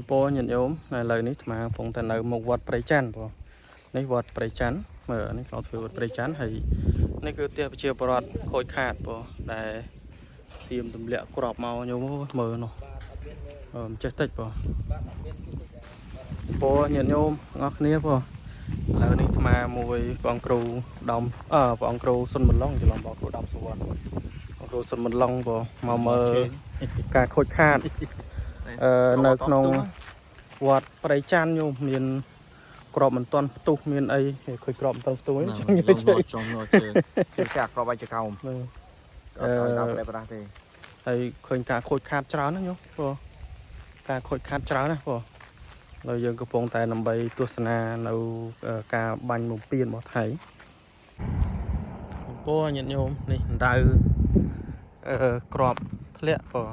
po nhận ốm này lời nít mà phong thành lời một vật prey chan po này vật prey chan mở này lọt phiêu vật prey chan hay này cứ tiệp chia bọt khôi khát po để tìm tầm lẹ crop màu nhau mở nó chết tịch po nhận ốm ngọc nia po lời nít mà mùi bong cừu đồng bong cừu xuân mình long chỉ làm bong cừu đồng sầu bong cừu xuân mình long po màu mờ cả khôi khát nơiក្នុងវត្តប្រៃចាន់ញោមមានក្របមិនទាន់ផ្ទុះមានអីឃើញក្របមិនទាន់ផ្ទុះចឹងនិយាយចេះចង់នោះជឿសាក់ក្របឲ្យចកោមអត់ដល់តែប្រាស់ទេហើយឃើញការខូចខាតច្រើនណាញោមព្រោះការខូចខាតច្រើនណាព្រោះហើយយើងកំពុងតែដើម្បីទស្សនានៅការបាញ់បំពេញរបស់ថៃពោញាតិញោមនេះដៅក្របធ្លាក់ព្រោះ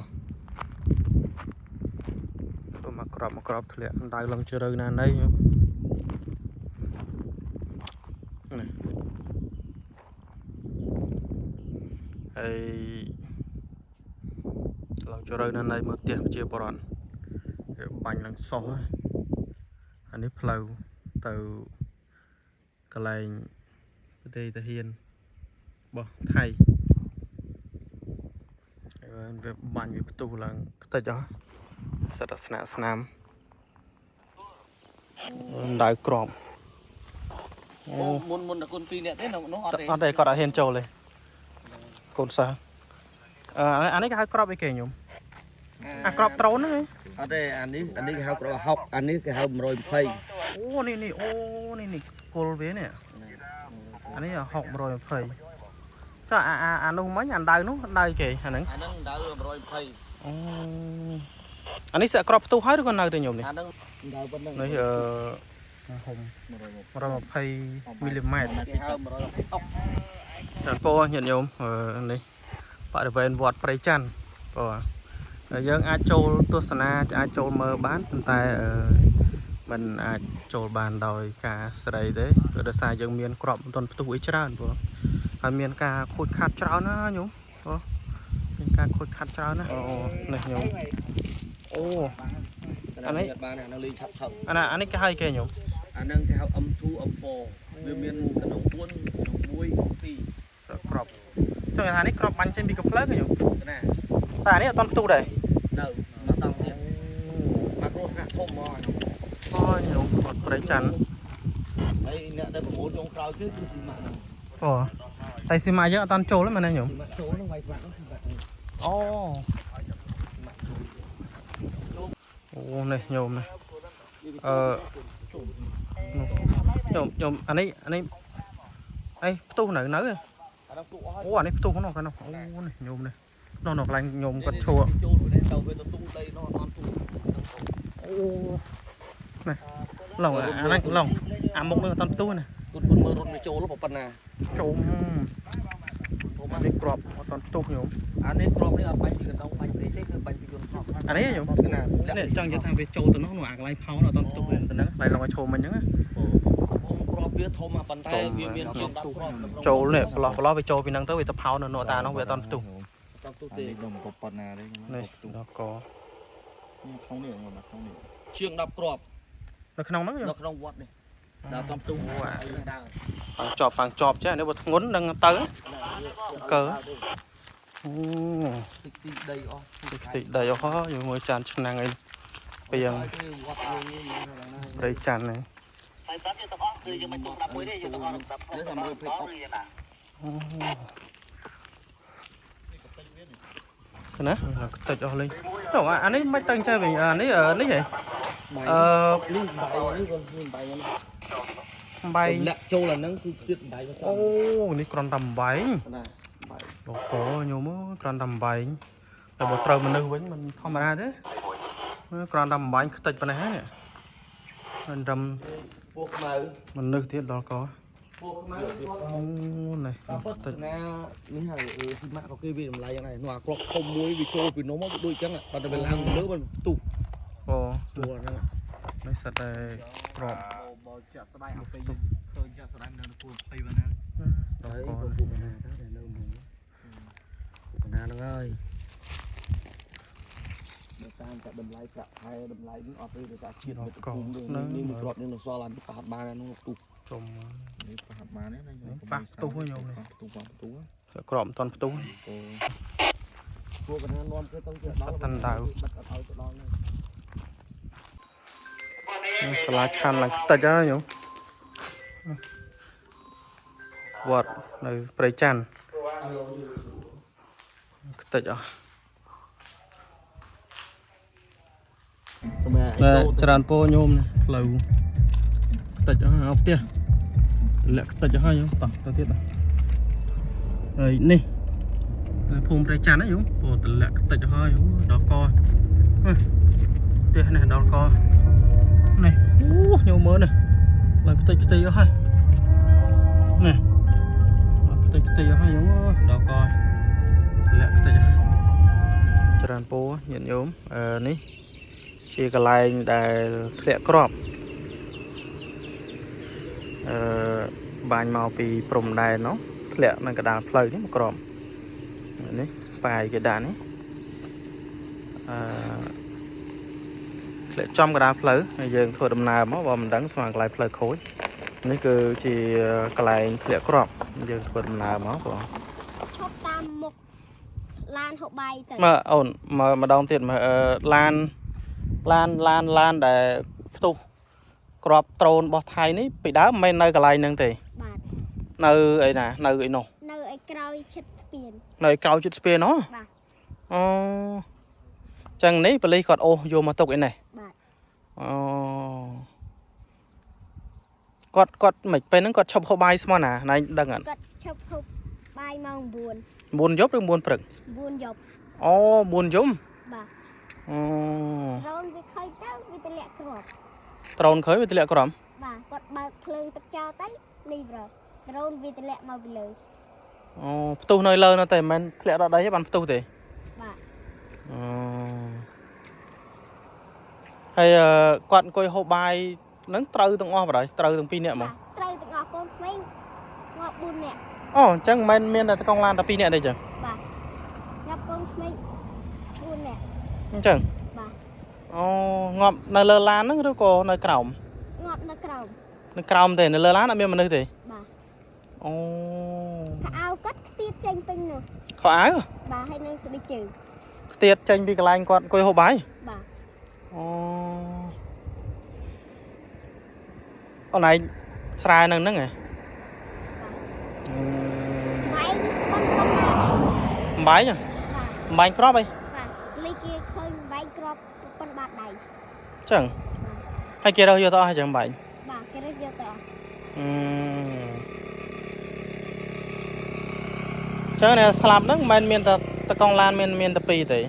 មកក្របធ្លាក់ដៅឡើងជ្រៅណាស់ណៃនេះហើយឡើងជ្រៅណាស់ណៃមើលផ្ទះជាបរតបាញ់ឡើងសោះហើយអានេះផ្លូវទៅកន្លែងប្រទេសតាហ៊ានរបស់ថៃវាបាញ់វាផ្ទុះឡើងខ្ទេចអស់សិតស្នាមដៅក្របមុនតែគុណ2នាក់ទេនោះអត់ទេគាត់អត់ហ៊ានចូលទេកូនសិស្សអានេះគេហៅក្របអីគេញោមអាក្របត្រូនហ្នឹងអត់ទេអានេះគេហៅក្របហុកអានេះគេហៅ120អូនេះគល់វានេះអានេះហុក120ចុះអានោះមិញអាដៅនោះដៅគេអាហ្នឹងដៅ120អូអានេះសាក់ក្របផ្ទុះហើយឬក៏នៅទេញោមនេះអាហ្នឹងដៅប៉ុណ្្នឹងនេះហុំ120មីលីម៉ែត្រគេហៅ120ដល់ពោញាតិញោមនេះបរិវេណវត្តព្រៃច័ន្ទបងយើងអាចចូលទស្សនាអាចចូលមើលបានប៉ុន្តែมันអាចចូលបានដោយការស្រីទេព្រោះដោយសារយើងមានក្របមិនទាន់ផ្ទុះអីច្រើនបងហើយមានការខូចខាតច្រើនណាញោមបងមានការខូចខាតច្រើនណានេះញោមអូអានេះបានអានឹងលេងឆាប់ឆឹងអានេះគេហៅគេញោមអានឹងគេហៅ M2 M4 វាមានក្នុង4ក្នុង1 2ក្របចុះអានេះក្របបាញ់ចេញពីកំភ្លើងញោមណាតែអានេះអត់ទាន់ផ្ទុះដែរនៅមកតង់ទៀតមកគ្រោះថ្នាក់ធំមកអូញោមអត់ប្រៃច័ន្ទហើយអ្នកដែលប្រមូលចុងក្រោយគឺស៊ីម៉ាក់ហ្នឹងតែស៊ីម៉ាក់យើងអត់ទាន់ចូលទេមែនទេញោមស៊ីម៉ាក់ចូលហ្នឹងវាយស្វាក់ហ្នឹងស៊ីម៉ាក់អូនេះញោមនេះញោមអានេះផ្ទុះនៅអូអានេះផ្ទុះនោះកាលនោះអូនេះញោមនេះនោះកន្លែងញោមគាត់ឈួរចូលទៅវាទៅទូដីនោះអត់ទូអូនេះឡងអានេះឡងអាមុខនឹងអត់ផ្ទុះណាគុណមើលរត់វាចូលប៉ុណ្ណាចូលនេះក្របអត់ផ្ទុះញោមអានេះក្របនេះអត់បាញ់ពីកណ្ដុងបាញ់ព្រៃទេគឺបាញ់ពីយន្តហោះអានេះញោមនេះចង់និយាយថាវាចូលទៅនោះអាកន្លែងផោនអត់ផ្ទុះទៅហ្នឹងឡៃឡងឲ្យឈោមមិញហ្នឹងក្របវាធំប៉ុន្តែវាមានជាង10គ្រាប់ចូលនេះប្រឡោះវាចូលពីហ្នឹងទៅវាទៅផោននៅតានោះវាអត់ផ្ទុះទេខ្ញុំក៏ប៉ុណ្ណាទេនេះដល់កនេះក្នុងនេះមកក្នុងនេះជាង10គ្រាប់នៅក្នុងហ្នឹងនៅក្នុងវត្តនេះដល់កំទុំផាំងជាប់ចេះនេះបើធ្ងន់នឹងទៅកើអូតិចដីអស់តិចដីអស់យើងមើលចានឆ្នាំងអីពីយ៉ាងព្រៃច័ន្ទហ្នឹងហើយតាមយើងទាំងអស់គឺយើងមិនទុំ11ទេយើងទាំងអស់10គ្រាប់10គ្រាប់ឬយ៉ាងណាណាខ្ទេចអស់លេងអានេះមិនទៅចេះវិញអានេះហ៎នេះបាយនេះក៏មានបាយបាយលាក់ចូលអាហ្នឹងគឺទៀតបាយអូនេះគ្រាន់តែបាយណាបាយលោកកញោមគ្រាន់តែបាយតែបើត្រូវមនុស្សវិញមិនធម្មតាទេគ្រាន់តែបាយខ្ទេចប៉ុណ្ណេះនេះមិនត្រឹមពោះខ្មៅមនុស្សទៀតដល់កពោះខ្មៅអូនេះខ្ទេចណានេះហើយស៊ីម៉ាក់ក៏គេវាតម្លៃយ៉ាងណានោះអាក្របធំមួយវាចូលពីនោះមកវាដូចចឹងបើតែវាឡើងលើมันផ្ទុះចូលហ្នឹងនេះសិតតែក្របបើចាក់ស្ដាយឲ្យពេលយើងឃើញចាក់ស្ដាយនៅគួរ20ប៉ុណ្ណាដល់កពុកប៉ុណ្ណាទៅតែនៅមួយប៉ុណ្ណាហ្នឹងហើយ តាមតែតម្លៃប្រាក់ខែតម្លៃនេះអត់ទេដោយសារជាតិ អត់កោ នេះមួយគ្រាប់នេះនៅសល់ឡើងប្រហែលបានហ្នឹងទុះ ចំ នេះប្រហាត់បានទេណាខ្ញុំ ប៉ះផ្ទុះហ្នឹងខ្ញុំនេះ ផ្ទុះបងផ្ទុះ ក្របមិនតាន់ផ្ទុះ ទៅ ពួកកណ្ដាលនាំគេទៅជា សត្វតាន់ដៅ បាត់អត់ឲ្យទៅដល់ហ្នឹង សាលាឆានឡើងខ្ទេចហើយខ្ញុំវត្តនៅព្រៃច័ន្ទខ្ទេចអស់ សម្រាប់ តែច្រើនពោញោមនេះផ្លូវខ្ទេចអស់เอาផ្ទះលាក់ខ្ទេចអស់ហើយខ្ញុំតោះទៅទៀតហើយនេះភូមិព្រៃច័ន្ទហ្នឹងខ្ញុំពោតលាក់ខ្ទេចអស់ហើយដល់កផ្ទះនេះដល់កនេះអូខ្ញុំមើលនេះឡើងខ្ទេចខ្ទេចអស់ហើយនេះខ្ទេចខ្ទេចអស់ហើយខ្ញុំដល់កលាក់ខ្ទេចអស់ហើយច្រើនពោញាតិញោមនេះជាកន្លែងដែលធ្លាក់គ្រាប់បាញ់មកពីព្រំដែននោះធ្លាក់នៅកណ្ដាលផ្លូវនេះមកគ្រាប់នេះប៉ាយគេដាក់នេះធ្លាក់ចំកណ្ដាលផ្លូវហើយយើងធ្វើដំណើរមកបើមិនដឹងស្មាកន្លែងផ្លូវខូចនេះគឺជាកន្លែងធ្លាក់គ្រាប់យើងធ្វើដំណើរមកបង ឈប់តាមមុខឡានហូបបាយទៅ មើលអូនមកម្ដងទៀតមើលឡានដែលផ្ទុះក្របដ្រូនរបស់ថៃនេះពីដើមមិនមែននៅកន្លែងហ្នឹងទេ បាទ នៅអីណានៅអីនោះ នៅឯក្រោយឈិតស្ពាន នៅក្រៅជិតស្ពាននោះ បាទ អូចឹងនេះប៉ូលីសគាត់អូសយកមកទុកឯនេះ បាទ អូគាត់មិនពេលហ្នឹងគាត់ឈប់ហូបបាយស្មោះណាណៃដឹងអត់ គាត់ឈប់ហូបបាយម៉ោង 9 យប់ឬ9ព្រឹក 9 យប់ អូ9យប់ បាទ អូ រោនវាខើទៅវាទម្លាក់គ្រាប់ ដ្រូនឃើញវាធ្លាក់ក្រំ បាទគាត់បើកភ្លើងទឹកចោលទៅនេះប្ររោនវាទម្លាក់មកពីលើ អូផ្ទុះនៅលើនោះតែមិនមែនធ្លាក់ដល់ដីទេបានផ្ទុះទេ បាទ អូហើយគាត់អង្គុយហូបបាយហ្នឹងត្រូវទាំងអស់បដ ாய் ត្រូវទាំងពីរនាក់ហ្មង ត្រូវទាំងអស់កូនក្មេងងាប់4នាក់ អូអញ្ចឹងមិនមែនមានតែកង់ឡានតែ2នាក់ទេចឹង បាទងាប់កូនក្មេង4នាក់ អញ្ចឹង បាទ អូងាប់នៅលើឡានហ្នឹងឬក៏នៅក្រោម ងាប់នៅក្រោម នៅក្រោមទេនៅលើឡានអត់មានមនុស្សទេ បាទ អូ ខោអាវគាត់ខ្ទាតចេញពេញនោះ ខោអាវ បាទហើយនឹងស្បែកជើង ខ្ទាតចេញពីកន្លែងគាត់អង្គុយហូបបាយ បាទ អូអូនឯងស្រែនៅហ្នឹងហ៎ បាយប៉ុនប៉ុណ្ណា អំបាយហ៎ បាទ អំបាយក្របអី បាទលីគេឃើញបាយក្របប៉ុនបាតដៃ ចឹងហើយគេរើសយកទៅអស់ហើយចឹងអំបាយ បាទគេរើសយកទៅអស់ ចឹងនេះស្លាប់ហ្នឹងមិនមែនមានតែកង់ឡានមានតែ2ទេ